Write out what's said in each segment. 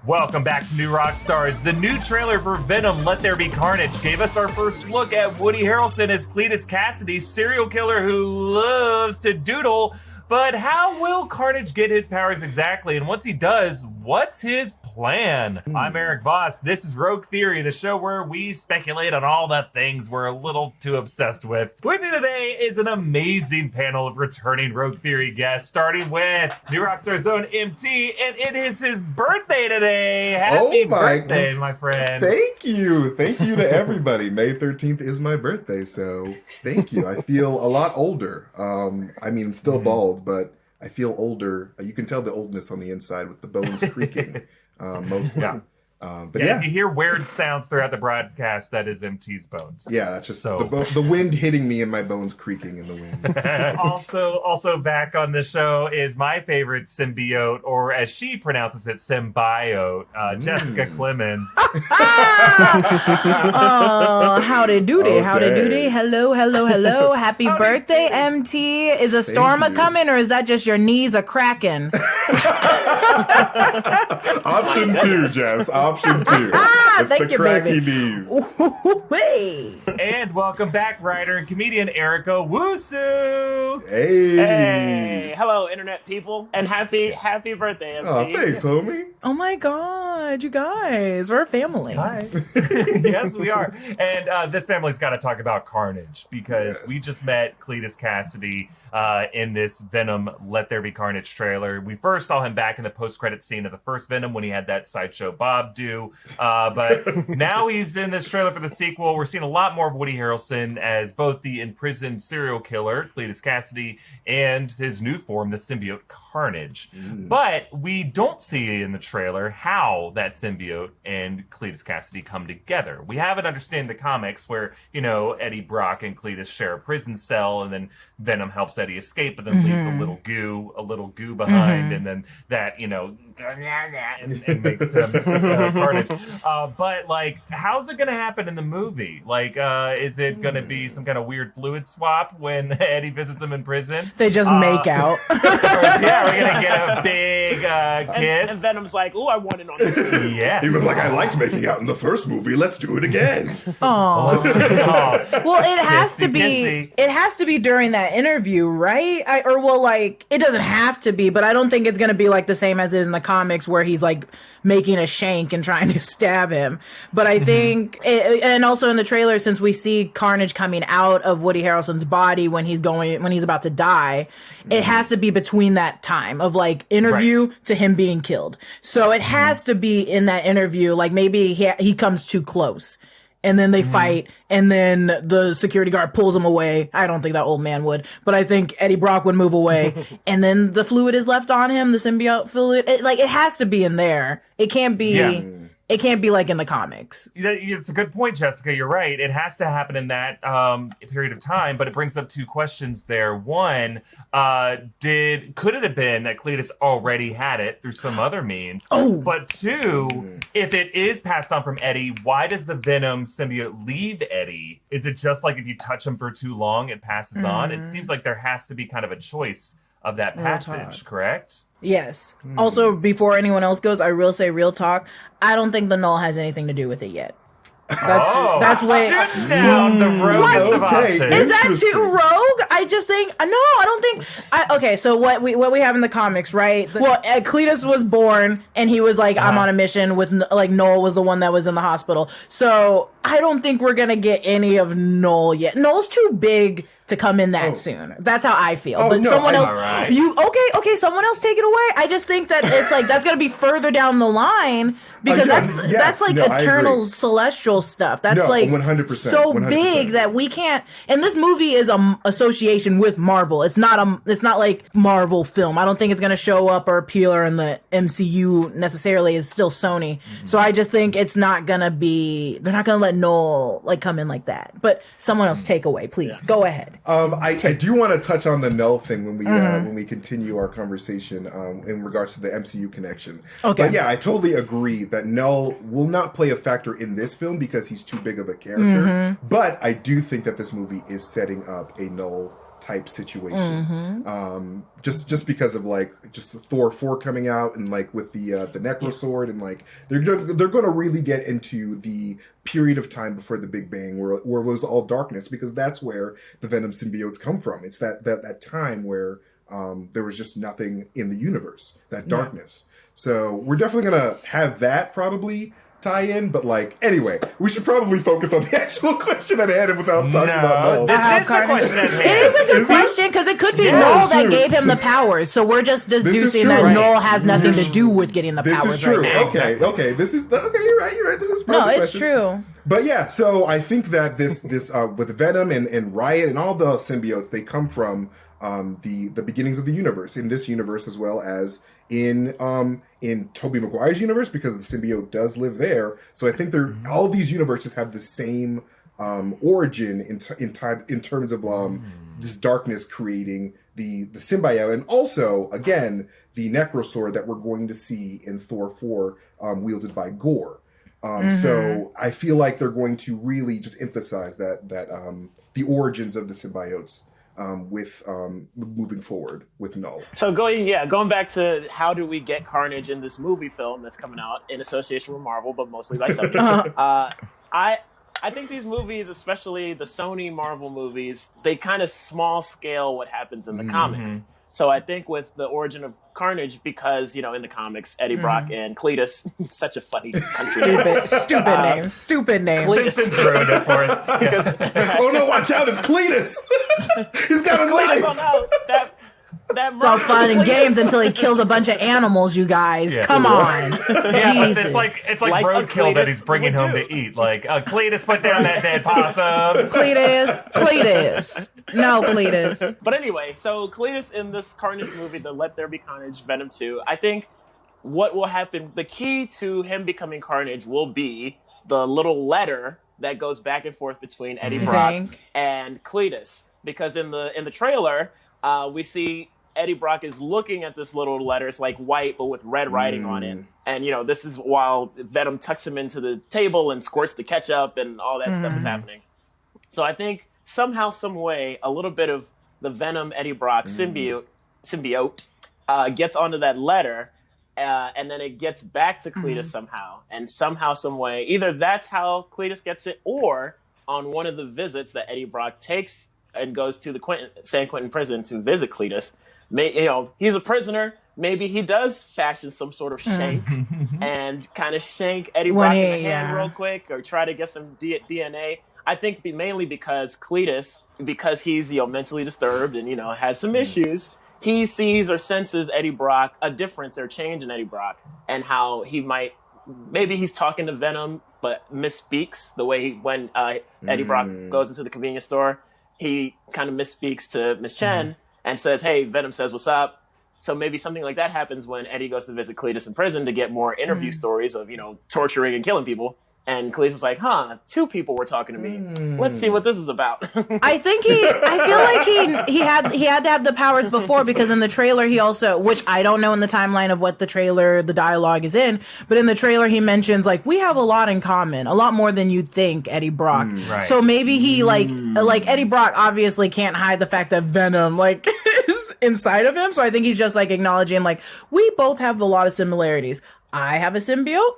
Welcome back to New Rockstars. The new trailer for Venom, Let There Be Carnage gave us our first look at Woody Harrelson as Cletus Kasady, serial killer who loves to doodle. But how will Carnage get his powers exactly? And once he does, what's his plan? I'm Erik Voss. This is Rogue Theory, the show where we speculate on all the things we're a little too obsessed with. With me today is an amazing panel of returning Rogue Theory guests, starting with New Rockstars' own MT, and it is his birthday today. Happy birthday, my friend. Thank you. Thank you to everybody. May 13th is my birthday, so thank you. I feel a lot older. I'm still bald, but I feel older. You can tell the oldness on the inside with the bones creaking, mostly. Yeah. But if you hear weird sounds throughout the broadcast, that is MT's bones. Yeah, that's just the wind hitting me and my bones creaking in the wind. Also back on the show is my favorite symbiote, or as she pronounces it, symbiote, Jessica Clemons. Oh, howdy doody, howdy doody. Hello. Happy birthday, MT. Is a storm a-coming, or is that just your knees a-cracking? Option 2, Jess. Option 2. It's the cracky knees. And welcome back, writer and comedian Eric Owusu. Hey. Hello, internet people, and happy birthday, MT. Oh, thanks, homie. Oh my God, you guys, we're a family. Hi. Yes, we are. And this family's got to talk about Carnage, because we just met Cletus Kasady in this Venom Let There Be Carnage trailer. We first saw him back in the post-credit scene of the first Venom when he had that Sideshow Bob do. But now he's in this trailer for the sequel. We're seeing a lot more of Woody Harrelson as both the imprisoned serial killer, Cletus Kasady, and his new form, the symbiote Carnage. But we don't see in the trailer how that symbiote and Cletus Kasady come together. We have it understand the comics where, Eddie Brock and Cletus share a prison cell, and then Venom helps Eddie escape, but then leaves a little goo behind, and then that, and makes him Carnage. But how's it gonna happen in the movie? Is it gonna be some kind of weird fluid swap when Eddie visits him in prison? They just make out. Yeah, we're gonna get a big kiss. And Venom's like, "Ooh, I want it on this." Yeah. He was like, "I liked making out in the first movie. Let's do it again." Oh. Well, it has to be. It has to be during that interview, right? It doesn't have to be, but I don't think it's gonna be the same as is in the comics where he's making a shank and trying to stab him. But I think, and also in the trailer, since we see Carnage coming out of Woody Harrelson's body when he's about to die, it has to be between that time of interview to him being killed. So it has to be in that interview. Maybe he comes too close. And then they fight, and then the security guard pulls him away. I don't think that old man would, but I think Eddie Brock would move away, and then the fluid is left on him, the symbiote fluid. It has to be in there. It can't be. Yeah. It can't be in the comics. It's a good point, Jessica. You're right. It has to happen in that period of time, but it brings up two questions there. One, could it have been that Cletus already had it through some other means? Oh. But two, if it is passed on from Eddie, why does the Venom symbiote leave Eddie? Is it just if you touch him for too long, it passes on? It seems like there has to be kind of a choice of that passage, correct? Yes. Also, before anyone else goes, I will say real talk. I don't think the Knull has anything to do with it yet. That's way shooting down the roguest of options. Is that too rogue? I just think I don't think. Okay, so what we have in the comics, right? Cletus was born, and he was I'm on a mission with Knull was the one that was in the hospital. So I don't think we're gonna get any of Knull yet. Knull's too big to come in that soon. That's how I feel. But someone else, someone else take it away. I just think that it's that's gonna be further down the line. Because that's eternal celestial stuff. That's 100%, so 100%. Big that we can't. And this movie is a association with Marvel. It's not like Marvel film. I don't think it's gonna show up or appear in the MCU necessarily. It's still Sony. So I just think it's not gonna be. They're not gonna let Knull come in like that. But someone else take away, please. Go ahead. I do want to touch on the Knull thing when we continue our conversation in regards to the MCU connection. Okay. But yeah, I totally agree that Knull will not play a factor in this film because he's too big of a character. But I do think that this movie is setting up a Knull type situation. Just because of like just Thor 4 coming out and like with the Necro Sword and like they're going to really get into the period of time before the Big Bang where it was all darkness, because that's where the Venom symbiotes come from. It's that time where there was just nothing in the universe, that darkness. So we're definitely going to have that probably tie in, but like anyway, we should probably focus on the actual question at hand without talking about Knull. This is the question at hand. It is a good question because it could be Knull that gave him the powers. So we're just deducing that Knull has nothing to do with getting the powers. This is true. Right now. Okay. This is okay. You're right. This is probably the question. True. But yeah, so I think that this with Venom and Riot and all the symbiotes, they come from the beginnings of the universe, in this universe as well as in Tobey Maguire's universe, because the symbiote does live there. So I think all of these universes have the same origin in terms of this darkness creating the symbiote, and also again the Necro Sword that we're going to see in Thor 4 wielded by Gore. So I feel like they're going to really just emphasize that the origins of the symbiotes with moving forward with Knull. So going back to how do we get Carnage in this movie film that's coming out in association with Marvel, but mostly by Sony. I think these movies, especially the Sony Marvel movies, they kind of small scale what happens in the comics. So I think with the origin of Carnage, because, you know, in the comics, Eddie Brock and Cletus, such a funny country name. Stupid name. Simpsons ruined it for us. Oh no, watch out, it's Cletus! He's got a knife! Oh no, It's all fun and games until he kills a bunch of animals, you guys. Yeah. Come on. Yeah, but it's like roadkill that he's bringing home to eat. Like, Cletus, put down that dead possum. Cletus. No, Cletus. But anyway, so Cletus in this Carnage movie, the Let There Be Carnage, Venom 2, I think what will happen, the key to him becoming Carnage will be the little letter that goes back and forth between Eddie Brock and Cletus. Because in the trailer, we see Eddie Brock is looking at this little letter. It's like white, but with red writing on it. And, you know, this is while Venom tucks him into the table and squirts the ketchup and all that stuff is happening. So I think somehow, some way, a little bit of the Venom Eddie Brock symbiote gets onto that letter, and then it gets back to Cletus somehow. And somehow, some way, either that's how Cletus gets it, or on one of the visits that Eddie Brock takes and goes to the San Quentin prison to visit Cletus. He's a prisoner. Maybe he does fashion some sort of shank and kind of shank Eddie Brock in the hand real quick, or try to get some DNA. I think mainly because Cletus, because he's mentally disturbed and has some issues, he sees or senses Eddie Brock, a difference or change in Eddie Brock, and how he maybe he's talking to Venom but misspeaks the way when Eddie Brock goes into the convenience store. He kind of misspeaks to Miss Chen and says, hey, Venom says, what's up? So maybe something like that happens when Eddie goes to visit Cletus in prison to get more interview stories of, torturing and killing people. And Cletus is like, 2 people were talking to me. Let's see what this is about. I feel like he had to have the powers before, because in the trailer he also, which I don't know in the timeline of what the trailer, the dialogue is in, but in the trailer he mentions like, we have a lot in common, a lot more than you'd think, Eddie Brock. Right. So maybe he like Eddie Brock obviously can't hide the fact that Venom is inside of him. So I think he's just acknowledging we both have a lot of similarities. I have a symbiote.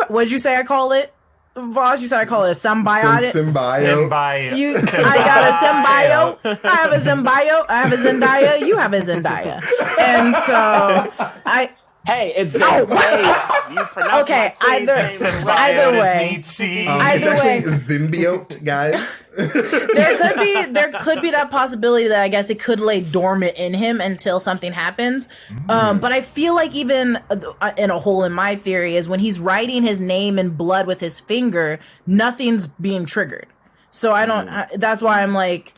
What'd you say I call it? Voss, you said I call it a symbiote. Symbiote. I got a symbiote. I have a symbiote. I have a Zendaya. You have a Zendaya. And so Hey, it's Zendaya. You pronounce either way. Symbiote, guys. There could be that possibility that I guess it could lay dormant in him until something happens. But I feel like even in a hole in my theory is when he's writing his name in blood with his finger, nothing's being triggered. So I don't. That's why I'm like,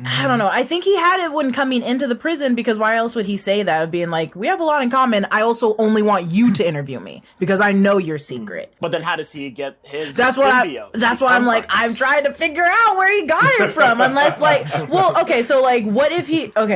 I don't know. I think he had it when coming into the prison, because why else would he say that? Of being like, we have a lot in common. I also only want you to interview me because I know your secret. But then how does he get his That's why I'm like, I'm trying to figure out where he got it from. Unless what if he, so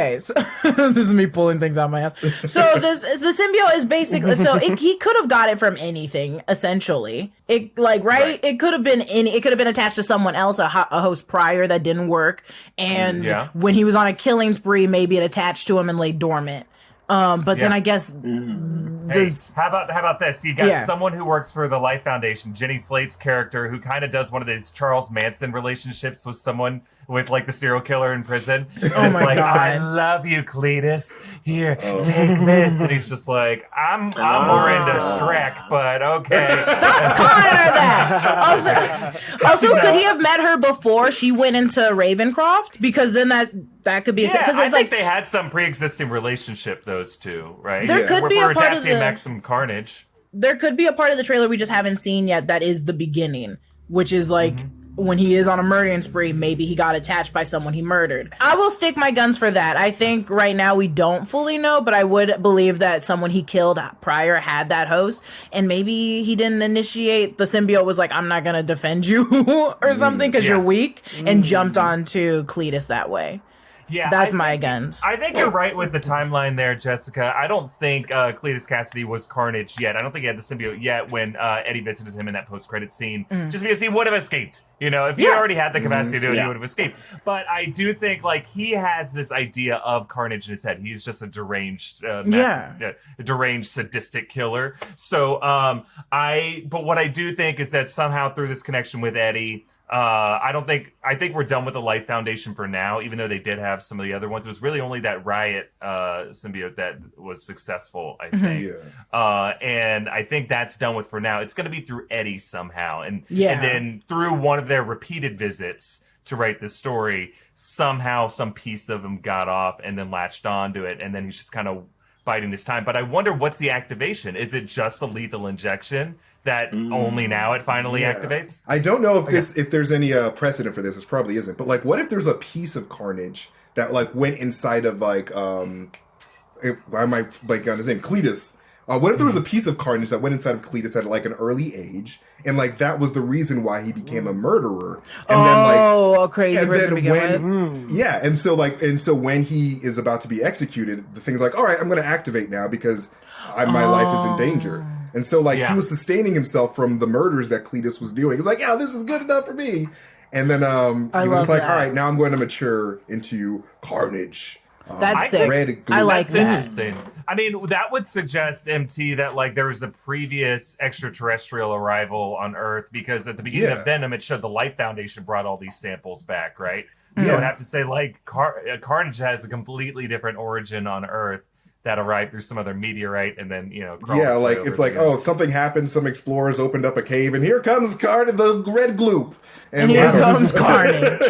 this is me pulling things out of my ass. So the symbiote is basically, he could have got it from anything, essentially. It It could have been attached to someone else, a host prior that didn't work. And and when he was on a killing spree, maybe it attached to him and lay dormant. But then I guess how about this? You got someone who works for the Life Foundation, Jenny Slate's character, who kind of does one of these Charles Manson relationships with someone with like the serial killer in prison. And it's like, God. I love you, Cletus. Here, take this. And he's just like, I'm more into Shrek, but okay. Stop calling her that. Also, could he have met her before she went into Ravencroft? Because then that could be because I think they had some pre-existing relationship, those two, right? There could be a part of the Maximum Carnage. There could be a part of the trailer we just haven't seen yet that is the beginning, which is like when he is on a murdering spree, maybe he got attached by someone he murdered. I will stick my guns for that. I think right now we don't fully know, but I would believe that someone he killed prior had that host, and maybe he didn't initiate. The symbiote was like, I'm not going to defend you or something because you're weak, and jumped onto Cletus that way. Yeah, that's my guns. I think you're right with the timeline there, Jessica. I don't think Cletus Kasady was Carnage yet. I don't think he had the symbiote yet when Eddie visited him in that post-credit scene, just because he would have escaped. You know, if he already had the capacity to do it, he would have escaped. But I do think, like, he has this idea of Carnage in his head. He's just a deranged, deranged, sadistic killer. So, but what I do think is that somehow through this connection with Eddie, I think we're done with the Life Foundation for now, even though they did have some of the other ones. It was really only that Riot symbiote that was successful, I think. And I think that's done with for now. It's going to be through Eddie somehow. And then through one of their repeated visits to write this story, somehow some piece of him got off and then latched onto it. And then he's just kind of biding his time. But I wonder, what's the activation? Is it just the lethal injection that only now it finally activates? I don't know if there's any precedent for this. This probably isn't. But like, what if there's a piece of Carnage that like went inside of like why am I blanking on his name? Cletus. What if there was a piece of Carnage that went inside of Cletus at like an early age, and like that was the reason why he became a murderer? And then like a crazy person to begin with. and so when he is about to be executed, the thing's like, all right, I'm going to activate now because my life is in danger. And so, like, he was sustaining himself from the murders that Cletus was doing. He's like, yeah, this is good enough for me. And then he was like, all right, now I'm going to mature into Carnage. That's sick. I like that. Interesting. I mean, that would suggest, MT, that, like, there was a previous extraterrestrial arrival on Earth, because at the beginning of Venom, it showed the Life Foundation brought all these samples back, right? So I would have to say, like, Carnage has a completely different origin on Earth that arrived through some other meteorite, and then, like, it's like, something happened, some explorers opened up a cave, and here comes the red gloop. And here comes Carnage.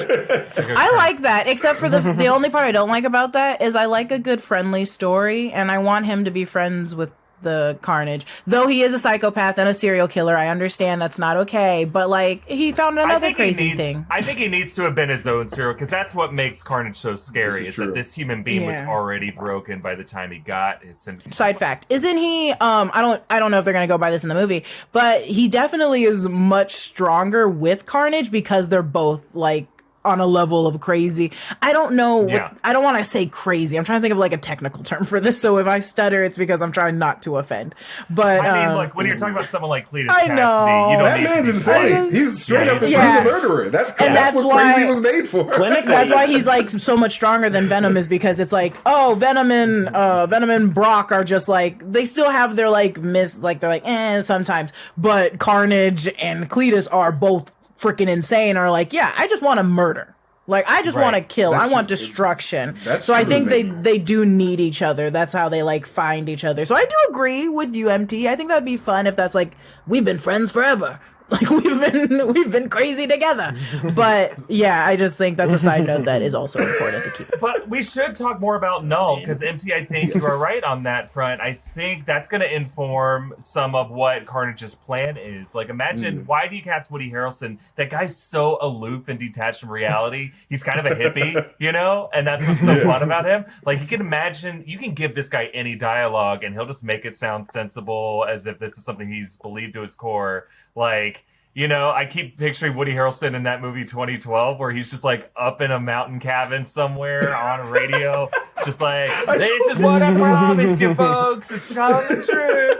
I like that, except for the only part I don't like about that is I like a good friendly story, and I want him to be friends with the Carnage. Though he is a psychopath and a serial killer, I understand that's not okay, but like, he found another crazy thing. I think he needs to have been his own serial, because that's what makes Carnage so scary, is that this human being was already broken by the time he got his symptoms. Side fact, isn't he I don't know if they're gonna go by this in the movie, but he definitely is much stronger with Carnage because they're both like on a level of crazy. I don't know. I don't want to say crazy. I'm trying to think of like a technical term for this. So if I stutter, it's because I'm trying not to offend. But I mean, look, when you're talking about someone like Cletus I know. Kasady, you don't that man's insane. He's straight up. He's a murderer. That's what why, crazy was made for. That's why he's like so much stronger than Venom, is because it's like, Venom and Brock are just like, they still have their like they're like sometimes, but Carnage and Cletus are both freaking insane, are like, I just want to murder. Like, I just want to kill. I want destruction. So I think they do need each other. That's how they like find each other. So I do agree with you, MT. I think that'd be fun if that's like, we've been friends forever. Like, we've been crazy together. But yeah, I just think that's a side note that is also important to keep. But we should talk more about Knull, because MT, I think you are right on that front. I think that's going to inform some of what Carnage's plan is. Like, imagine, why do you cast Woody Harrelson? That guy's so aloof and detached from reality. He's kind of a hippie, and that's what's so fun about him. Like, you can imagine, you can give this guy any dialogue and he'll just make it sound sensible, as if this is something he's believed to his core. Like, I keep picturing Woody Harrelson in that movie 2012, where he's just like up in a mountain cabin somewhere on a radio, just like, this is what I promised you folks, it's coming true.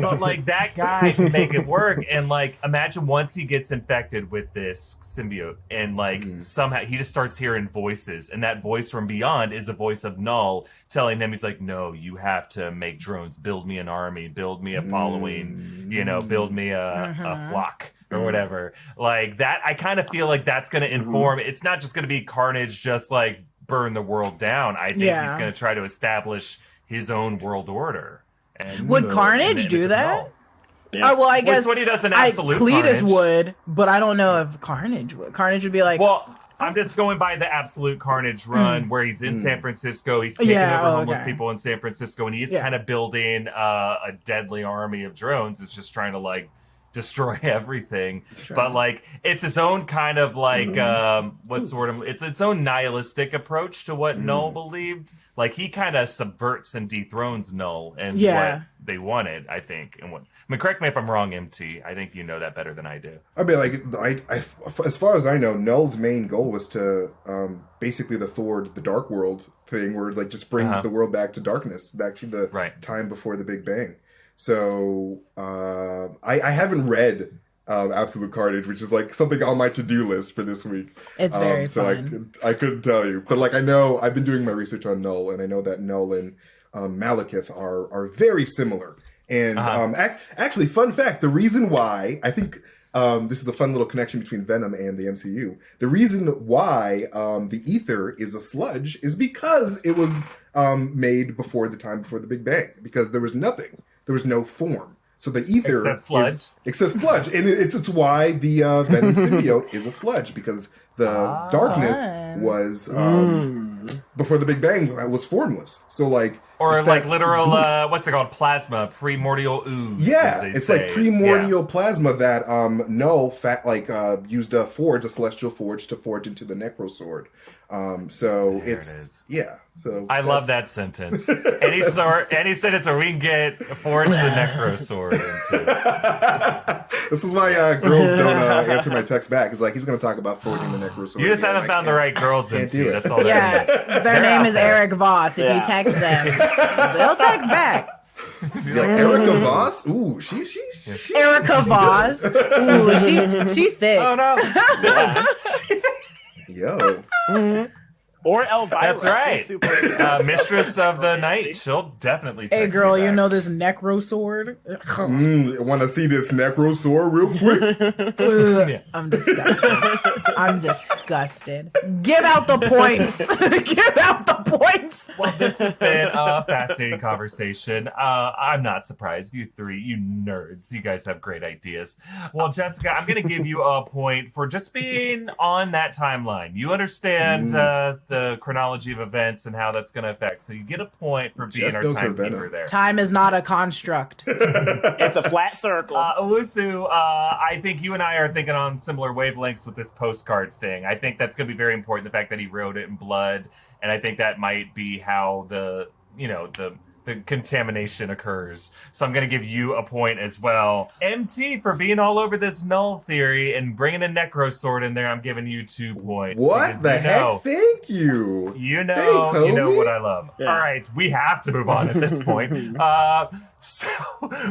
But like that guy can make it work, and like imagine once he gets infected with this symbiote, and like somehow he just starts hearing voices, and that voice from beyond is the voice of Knull telling him, he's like, no, you have to make drones, build me an army, build me a following, build me a flock or whatever. Like that, I kind of feel like that's going to inform. It's not just going to be Carnage just like burn the world down. I think he's going to try to establish his own world order. And would Carnage do that? Yeah. Well, I guess what he does in Absolute Cletus Carnage would, but I don't know if Carnage would. Carnage would be like, well, I'm just going by the Absolute Carnage run where he's in San Francisco. He's taking over homeless people in San Francisco, and he's kind of building a deadly army of drones. It's just trying to like destroy everything. But like it's his own kind of like it's its own nihilistic approach to what Knull believed. Like he kind of subverts and dethrones Knull and what they wanted, I think. And what, I mean, correct me if I'm wrong, MT. I think you know that better than I do. I mean, like, I as far as I know, Knull's main goal was to basically the Dark World thing, where like just bring the world back to darkness, back to the time before the Big Bang. So I haven't read Absolute Carnage, which is like something on my to-do list for this week. It's very fun. I couldn't tell you, but like I know I've been doing my research on Knull, and I know that Knull and Malekith are very similar. And actually, fun fact: the reason why I think this is a fun little connection between Venom and the MCU. The reason why the ether is a sludge is because it was made before the Big Bang, because there was nothing, there was no form. So the ether except sludge, and it's why the Venom symbiote is a sludge, because the darkness was before the Big Bang was formless. So like. Or like literal, what's it called? Plasma, primordial ooze. Yeah, it's like primordial plasma that Knull used a celestial forge to forge into the Necrosword. So there it's So I love that sentence. Any sentence where we can get forge the Necrosword into. This is why girls don't answer my text back. It's like he's going to talk about forging the Necrosword. You just haven't found the right girls into. That's all. Their name is Erik Voss. If you text them, they'll text back. Like Erica Voss? Ooh, she Erica Voss. Ooh, she thick. Oh no. Yo. Or Elvira. That's right. Mistress of the Night. She'll definitely text Hey girl, you know this Necrosword? Want to see this Necrosword real quick? I'm disgusted. Give out the points. Give out the points. Well, this has been a fascinating conversation. I'm not surprised. You three, you nerds, you guys have great ideas. Well, Jessica, I'm going to give you a point for just being on that timeline. You understand the chronology of events and how that's going to affect. So you get a point for being our timekeeper there. Time is not a construct. It's a flat circle. Owusu, I think you and I are thinking on similar wavelengths with this postcard thing. I think that's going to be very important, the fact that he wrote it in blood, and I think that might be how the contamination occurs. So I'm going to give you a point as well. MT, for being all over this Knull theory and bringing a Necrosword in there, I'm giving you 2 points. What the heck? Thank you. You know, Thanks, you know what I love. Yeah. All right, we have to move on at this point. So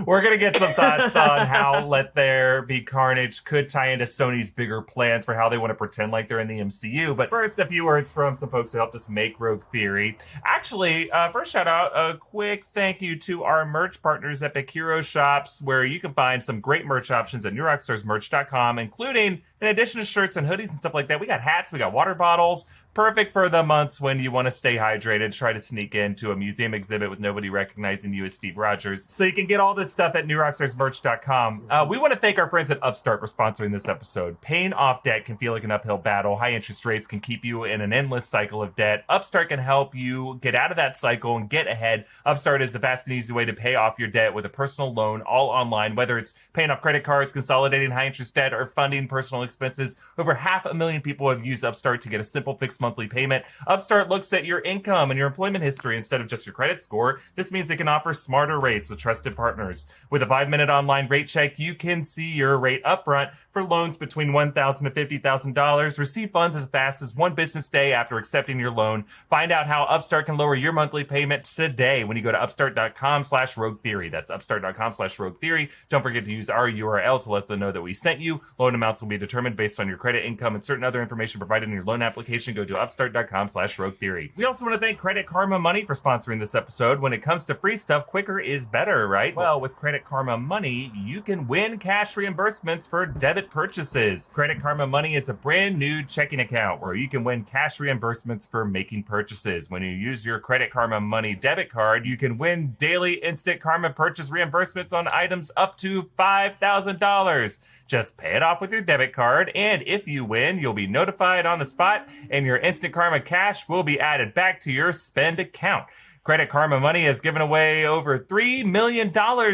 we're going to get some thoughts on how Let There Be Carnage could tie into Sony's bigger plans for how they want to pretend like they're in the MCU. But first, a few words from some folks who helped us make Rogue Theory. Actually, first shout out, a quick thank you to our merch partners, Epic Hero Shops, where you can find some great merch options at newrockstarsmerch.com, including, in addition to shirts and hoodies and stuff like that, we got hats, we got water bottles, perfect for the months when you want to stay hydrated, try to sneak into a museum exhibit with nobody recognizing you as Steve Rogers. So you can get all this stuff at newrockstarsmerch.com. We want to thank our friends at Upstart for sponsoring this episode. Paying off debt can feel like an uphill battle. High interest rates can keep you in an endless cycle of debt. Upstart can help you get out of that cycle and get ahead. Upstart is the fast and easy way to pay off your debt with a personal loan, all online, whether it's paying off credit cards, consolidating high interest debt, or funding personal expenses. Over 500,000 people have used Upstart to get a simple fixed monthly payment. Upstart looks at your income and your employment history instead of just your credit score. This means it can offer smarter rates with trusted partners. With a 5-minute online rate check, you can see your rate upfront for loans between $1,000 to $50,000. Receive funds as fast as 1 business day after accepting your loan. Find out how Upstart can lower your monthly payment today when you go to upstart.com/rogue theory. That's upstart.com/rogue theory. Don't forget to use our URL to let them know that we sent you. Loan amounts will be determined based on your credit, income, and certain other information provided in your loan application. Go to upstart.com/rogue theory. We also want to thank Credit Karma Money for sponsoring this episode. When it comes to free stuff, quicker is better, right? Well, with Credit Karma Money, you can win cash reimbursements for debit purchases. Credit Karma Money is a brand new checking account where you can win cash reimbursements for making purchases. When you use your Credit Karma Money debit card, you can win daily instant Karma purchase reimbursements on items up to $5,000. Just pay it off with your debit card, and if you win, you'll be notified on the spot, and your instant Karma cash will be added back to your spend account. Credit Karma Money has given away over $3 million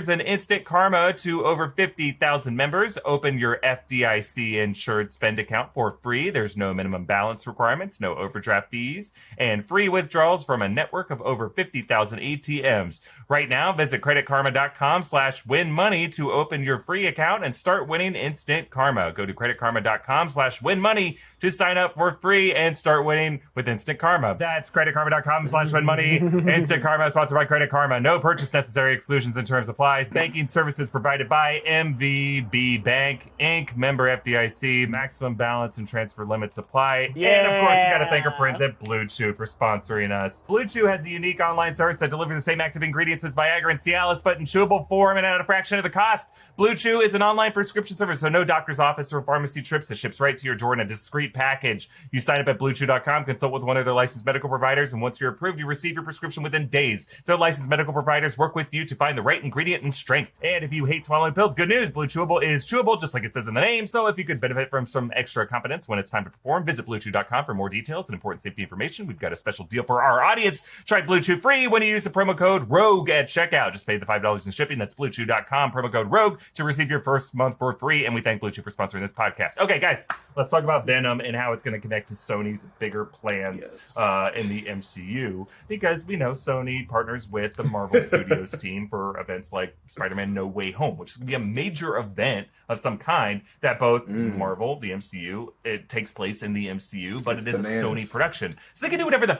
in instant karma to over 50,000 members. Open your FDIC-insured spend account for free. There's no minimum balance requirements, no overdraft fees, and free withdrawals from a network of over 50,000 ATMs. Right now, visit creditkarma.com/winmoney to open your free account and start winning instant karma. Go to creditkarma.com/winmoney to sign up for free and start winning with instant karma. That's creditkarma.com/winmoney. Instant Karma, sponsored by Credit Karma. No purchase necessary. Exclusions and terms apply. Banking services provided by MVB Bank, Inc., member FDIC. Maximum balance and transfer limits apply. Yeah. And, of course, we got to thank our friends at Blue Chew for sponsoring us. Blue Chew has a unique online service that delivers the same active ingredients as Viagra and Cialis, but in chewable form and at a fraction of the cost. Blue Chew is an online prescription service, so no doctor's office or pharmacy trips. It ships right to your door in a discreet package. You sign up at BlueChew.com, consult with one of their licensed medical providers, and once you're approved, you receive your prescription within days. Their licensed medical providers work with you to find the right ingredient and strength. And if you hate swallowing pills, good news, Blue Chewable is chewable, just like it says in the name. So if you could benefit from some extra competence when it's time to perform, visit BlueChew.com for more details and important safety information. We've got a special deal for our audience. Try Blue Chew free when you use the promo code ROGUE at checkout. Just pay the $5 in shipping. That's BlueChew.com, promo code ROGUE to receive your first month for free. And we thank Blue Chew for sponsoring this podcast. Okay, guys, let's talk about Venom and how it's going to connect to Sony's bigger plans in the MCU, because we know Sony partners with the Marvel Studios team for events like Spider-Man No Way Home, which is going to be a major event of some kind that both Marvel, the MCU, it takes place in the MCU, but it is a Sony production. So they can do whatever the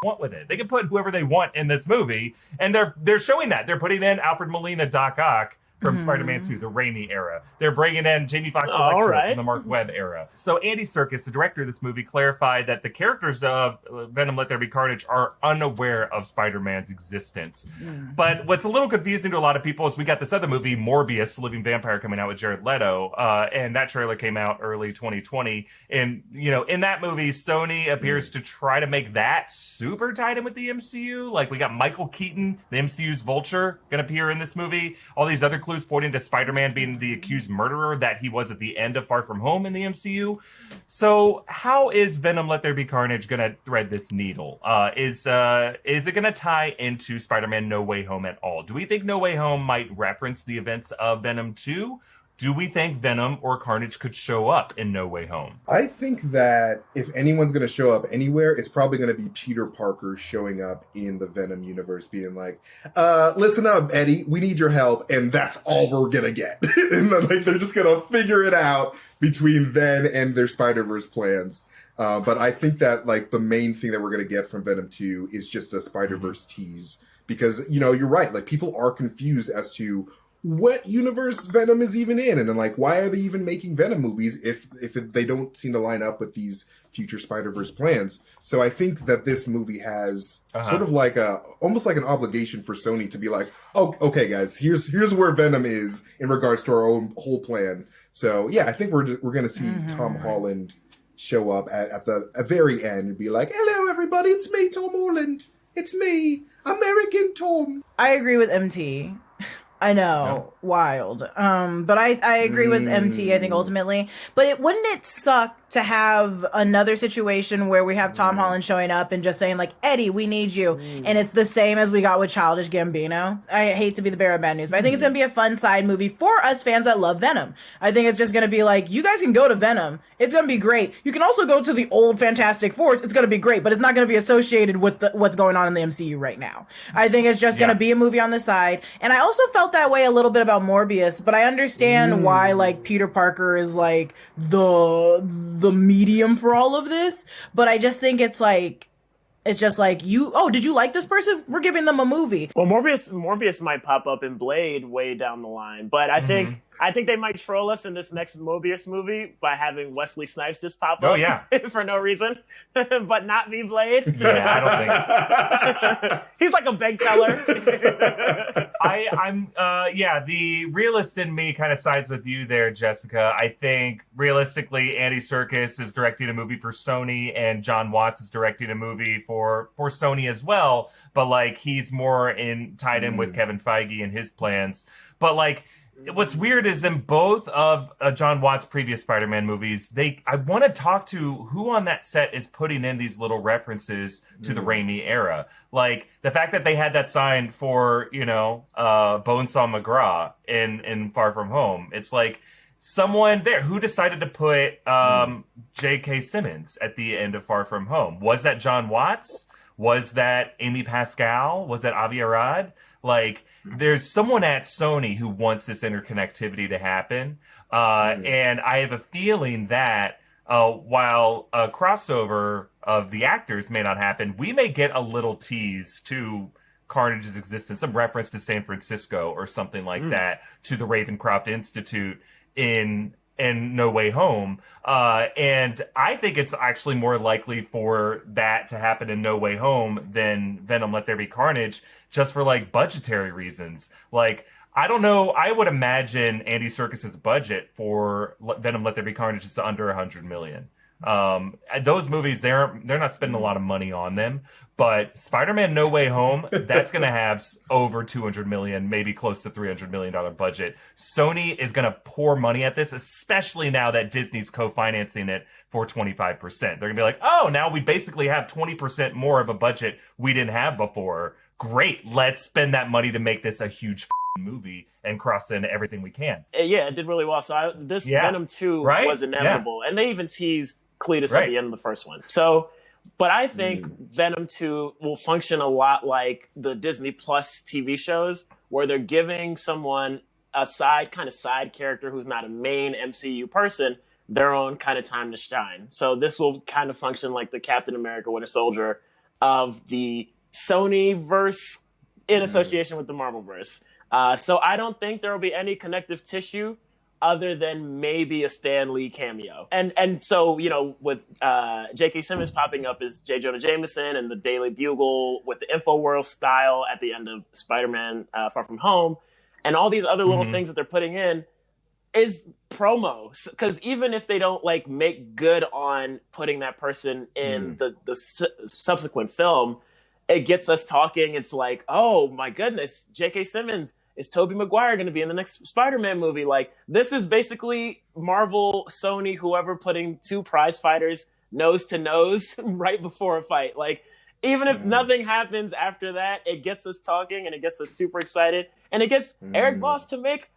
want with it. They can put whoever they want in this movie, and they're showing that. They're putting in Alfred Molina, Doc Ock, from Spider-Man 2, the Raimi era. They're bringing in Jamie Foxx Electro from the Mark Webb era. So Andy Serkis, the director of this movie, clarified that the characters of Venom Let There Be Carnage are unaware of Spider-Man's existence. But what's a little confusing to a lot of people is we got this other movie, Morbius, the Living Vampire, coming out with Jared Leto, and that trailer came out early 2020. And, you know, in that movie, Sony appears to try to make that super tied in with the MCU. Like, we got Michael Keaton, the MCU's Vulture, going to appear in this movie. All these other clues pointing to Spider-Man being the accused murderer that he was at the end of Far From Home in the MCU. So how is Venom Let There Be Carnage going to thread this needle? Is it going to tie into Spider-Man No Way Home at all? Do we think No Way Home might reference the events of Venom 2? Do we think Venom or Carnage could show up in No Way Home? I think that if anyone's going to show up anywhere, it's probably going to be Peter Parker showing up in the Venom universe, being like, listen up, Eddie, we need your help, and that's all we're going to get. And then, like, they're just going to figure it out between then and their Spider-Verse plans. But I think that, like, the main thing that we're going to get from Venom 2 is just a Spider-Verse tease. Because, you know, you're right, like, people are confused as to what universe Venom is even in, and then, like, why are they even making Venom movies if they don't seem to line up with these future Spider-Verse plans? So I think that this movie has sort of like almost like an obligation for Sony to be like, oh, okay, guys, here's where Venom is in regards to our own whole plan. So yeah, I think we're going to see Tom Holland show up at the very end and be like, hello, everybody, it's me, Tom Holland. It's me, American Tom. I agree with MT. I know, wild. But I agree with MT, I think, ultimately. But wouldn't it suck to have another situation where we have Tom Holland showing up and just saying like, Eddie, we need you. And it's the same as we got with Childish Gambino. I hate to be the bearer of bad news, but I think it's going to be a fun side movie for us fans that love Venom. I think it's just going to be like, you guys can go to Venom. It's going to be great. You can also go to the old Fantastic Four. It's going to be great, but it's not going to be associated with what's going on in the MCU right now. I think it's just going to be a movie on the side. And I also felt that way a little bit about Morbius, but I understand why like Peter Parker is like the medium for all of this, but I just think it's just like did you like this person? We're giving them a movie. Well, Morbius might pop up in Blade way down the line, but I think they might troll us in this next Morbius movie by having Wesley Snipes just pop up for no reason, but not be Blade. Yeah, I don't think he's like a bank teller. The realist in me kind of sides with you there, Jessica. I think realistically, Andy Serkis is directing a movie for Sony, and John Watts is directing a movie for Sony as well. But like, he's more tied in with Kevin Feige and his plans. But like, what's weird is in both of John Watts' previous Spider-Man movies, I want to talk to who on that set is putting in these little references to the Raimi era. Like, the fact that they had that sign for, Bonesaw McGraw in Far From Home. It's like, someone there who decided to put J.K. Simmons at the end of Far From Home. Was that John Watts? Was that Amy Pascal? Was that Avi Arad? Like, there's someone at Sony who wants this interconnectivity to happen. And I have a feeling that while a crossover of the actors may not happen, we may get a little tease to Carnage's existence, some reference to San Francisco or something like that, to the Ravencroft Institute in No Way Home. And I think it's actually more likely for that to happen in No Way Home than Venom Let There Be Carnage, just for like budgetary reasons. Like, I don't know, I would imagine Andy Serkis's budget for Venom Let There Be Carnage is under $100 million. Those movies, they're not spending a lot of money on them, but Spider-Man No Way Home, that's going to have over $200 million, maybe close to $300 million budget. Sony is going to pour money at this, especially now that Disney's co-financing it for 25%. They're going to be like, oh, now we basically have 20% more of a budget we didn't have before. Great, let's spend that money to make this a huge movie and cross in everything we can. Yeah, it did really well. So Venom 2 was inevitable. And they even teased Cletus at the end of the first one. So, but I think Venom 2 will function a lot like the Disney Plus TV shows, where they're giving someone a side character who's not a main MCU person their own kind of time to shine. So this will kind of function like the Captain America Winter Soldier of the Sony-verse in association with the Marvel-verse. So I don't think there will be any connective tissue other than maybe a Stan Lee cameo. And so, with J.K. Simmons popping up as J. Jonah Jameson and the Daily Bugle with the InfoWorld style at the end of Spider-Man Far From Home, and all these other little things that they're putting in is promo. Because even if they don't make good on putting that person in the subsequent film, it gets us talking. It's like, oh my goodness, J.K. Simmons, is Tobey Maguire going to be in the next Spider-Man movie? Like, this is basically Marvel, Sony, whoever putting two prize fighters nose to nose right before a fight. Like, even if nothing happens after that, it gets us talking and it gets us super excited. And it gets Erik Voss to make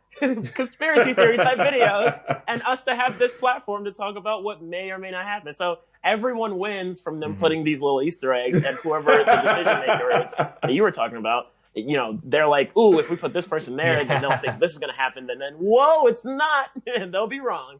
conspiracy theory type videos and us to have this platform to talk about what may or may not happen. So everyone wins from them putting these little Easter eggs, and whoever the decision maker is that you were talking about, they're like, ooh, if we put this person there, then they'll think this is going to happen. And then, whoa, it's not. And they'll be wrong.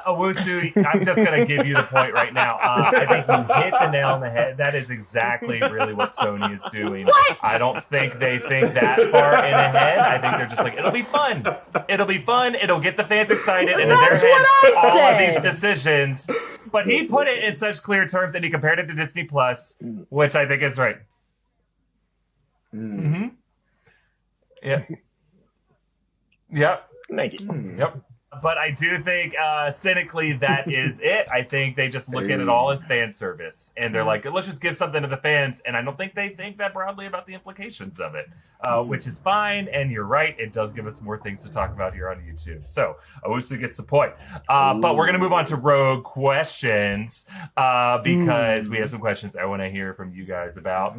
Owusu, I'm just going to give you the point right now. I think you hit the nail on the head. That is exactly really what Sony is doing. What? I don't think they think that far in ahead. I think they're just like, it'll be fun. It'll be fun. It'll get the fans excited. And in their head, all of these decisions. But he put it in such clear terms, and he compared it to Disney Plus, which I think is right. Yeah. Yep. Thank you. Yep. But I do think, cynically, that is it. I think they just look at it all as fan service. And they're like, let's just give something to the fans. And I don't think they think that broadly about the implications of it, which is fine. And you're right. It does give us more things to talk about here on YouTube. So Owusu gets the point. But we're going to move on to Rogue questions because we have some questions I want to hear from you guys about.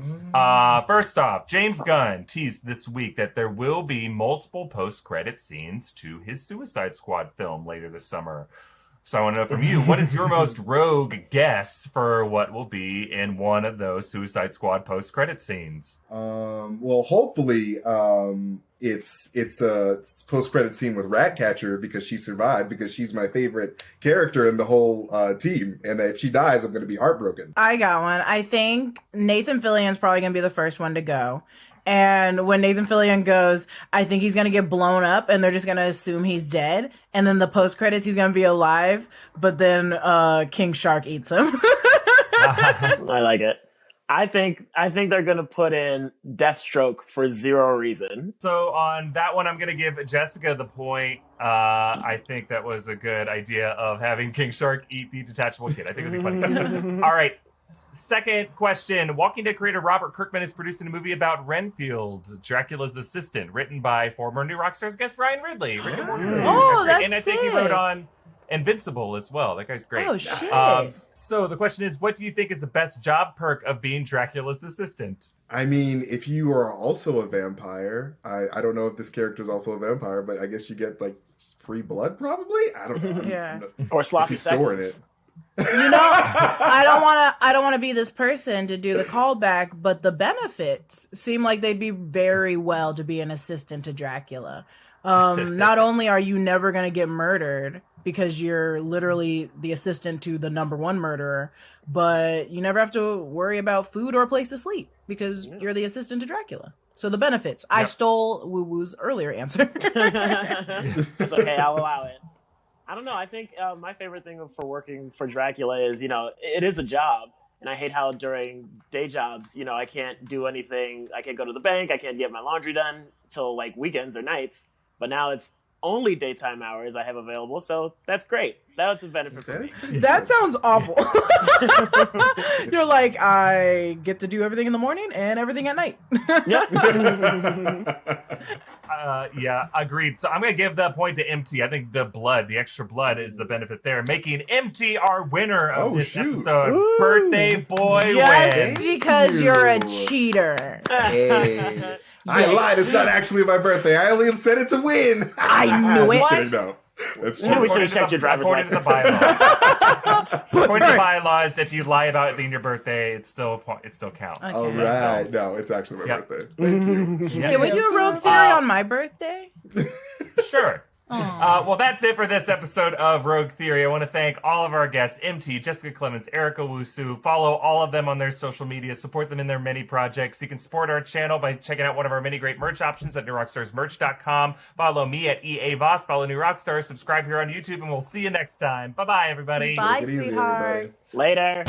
First off, James Gunn teased this week that there will be multiple post-credit scenes to his Suicide Squad film later this summer. So I want to know from you, what is your most rogue guess for what will be in one of those Suicide Squad post-credit scenes? Well, hopefully, it's a post-credit scene with Ratcatcher because she survived, because she's my favorite character in the whole team. And if she dies, I'm going to be heartbroken. I got one. I think Nathan Fillion's probably going to be the first one to go. And when Nathan Fillion goes, I think he's going to get blown up and they're just going to assume he's dead. And then the post-credits, he's going to be alive. But then King Shark eats him. I like it. I think they're going to put in Deathstroke for zero reason. So on that one, I'm going to give Jessica the point. I think that was a good idea of having King Shark eat the detachable kid. I think it'd be funny. All right. Second question. Walking Dead creator Robert Kirkman is producing a movie about Renfield, Dracula's assistant, written by former New Rockstars guest Ryan Ridley. Oh, that's And I think he wrote on Invincible as well. That guy's great. Oh, shit. So the question is, what do you think is the best job perk of being Dracula's assistant? I mean, if you are also a vampire, I don't know if this character is also a vampire, but I guess you get like free blood, probably. I don't know. Yeah. Or sloppy storing seconds. it. You know, I don't want to be this person to do the callback, but the benefits seem like they'd be very well to be an assistant to Dracula. Not only are you never going to get murdered because you're literally the assistant to the number one murderer, but you never have to worry about food or a place to sleep because you're the assistant to Dracula. So the benefits. Yep. I stole Woo Woo's earlier answer. It's okay, I'll allow it. I don't know. I think my favorite thing for working for Dracula is, it is a job. And I hate how during day jobs, I can't do anything. I can't go to the bank. I can't get my laundry done till like weekends or nights. But now it's only daytime hours I have available. So that's great. That's a benefit for me. That sounds awful. You're like, I get to do everything in the morning and everything at night. Yeah, agreed. So I'm going to give that point to MT. I think the extra blood is the benefit there. Making MT our winner of this episode. Ooh. Birthday boy Just win. because you're a cheater. Hey. I lied. It's not actually my birthday. I only said it to win. I knew it. Just kidding, no. That's true. We should have checked your driver's license. According to the bylaws, if you lie about it being your birthday, it still counts. Okay. All right. No, it's actually my birthday. Thank you. Can we do a rogue theory on my birthday? Sure. Well, that's it for this episode of Rogue Theory. I want to thank all of our guests, MT, Jessica Clemons, Eric Owusu. Follow all of them on their social media. Support them in their many projects. You can support our channel by checking out one of our many great merch options at newrockstarsmerch.com. Follow me at EA Voss. Follow New Rockstars. Subscribe here on YouTube, and we'll see you next time. Bye-bye, everybody. Bye, sweetheart. Later.